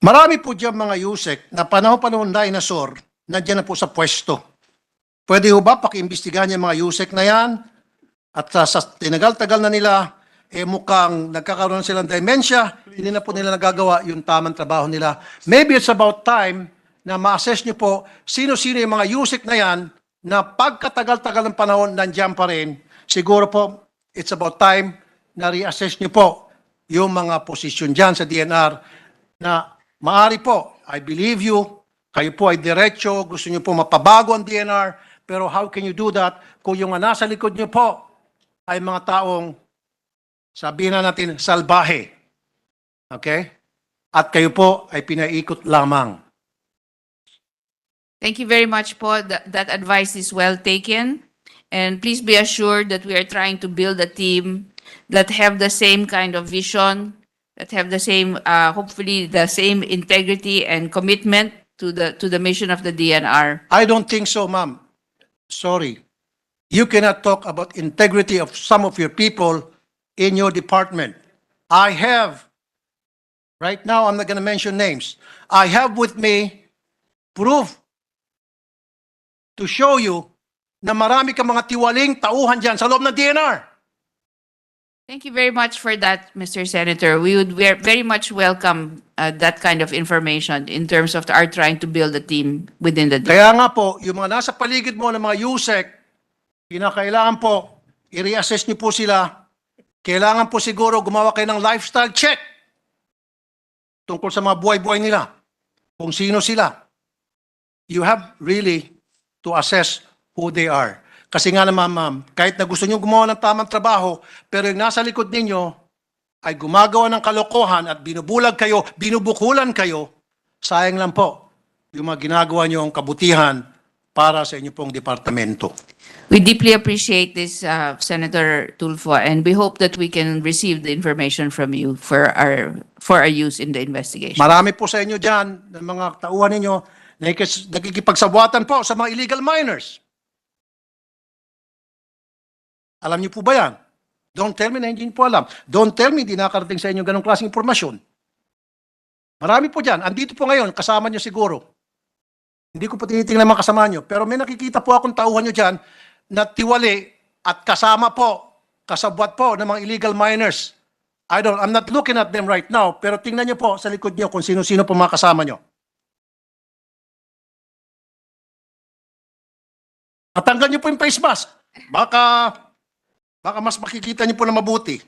Marami po dyan mga Yusek na panahon-panahon dinosaur, nandiyan na po sa pwesto. Pwede ho ba pakiimbestigahan yung mga Yusek na yan? At sa tinagal-tagal na nila, mukhang nagkakaroon silang dementia, hindi na po nila nagagawa yung tamang trabaho nila. Maybe it's about time na ma-assess nyo po sino-sino yung mga Yusek na yan na pagkatagal-tagal ng panahon nandiyan pa rin. Siguro po, it's about time na re-assess nyo po yung mga posisyon dyan sa DNR na maari po, I believe you, kayo po ay diretso, gusto nyo po mapabago ang DNR, pero how can you do that kung yung nasa likod nyo po ay mga taong, sabihin na natin, salbahe. Okay? At kayo po ay pinaikot lamang. Thank you very much po. That advice is well taken. And please be assured that we are trying to build a team that have the same kind of vision, that have the same, hopefully the same integrity and commitment to the mission of the DNR. I don't think so, ma'am. Sorry. You cannot talk about integrity of some of your people in your department. I have, right now I'm not going to mention names, I have with me proof to show you na marami kang mga tiwaling tauhan dyan sa loob ng DNR. Thank you very much for that, Mr. Senator. We would very much welcome that kind of information in terms of our trying to build a team within the DNR. Kaya nga po, yung mga nasa paligid mo ng mga USEC, kinakailangan po, i-reassess niyo po sila. Kailangan po siguro gumawa kayo ng lifestyle check tungkol sa mga buhay-buhay nila. Kung sino sila. You have really to assess who they are. Kasi nga naman, ma'am, kahit na gusto niyo gumawa ng tamang trabaho, pero yung nasa likod ninyo ay gumagawa ng kalokohan at binubulag kayo, binubukulan kayo, sayang lang po yung mga ginagawa niyo ang kabutihan para sa inyo pong departamento. We deeply appreciate this, Senator Tulfo, and we hope that we can receive the information from you for our use in the investigation. Marami po sa inyo dyan, ng mga tauhan ninyo, nakikipagsabwatan po sa mga illegal miners. Alam niyo po ba yan? Don't tell me na hindi niyo po alam. Don't tell me hindi nakarating sa inyo ganong klaseng impormasyon. Marami po dyan. Andito po ngayon, kasama niyo siguro. Hindi ko po tinitingnan mga kasama niyo. Pero may nakikita po akong tauhan niyo dyan na tiwali at kasama po, kasabwat po ng mga illegal miners. I'm not looking at them right now, pero tingnan niyo po sa likod niyo kung sino-sino po mga kasama niyo. Natanggal niyo po yung face mask. Baka mas makikita niyo po na mabuti.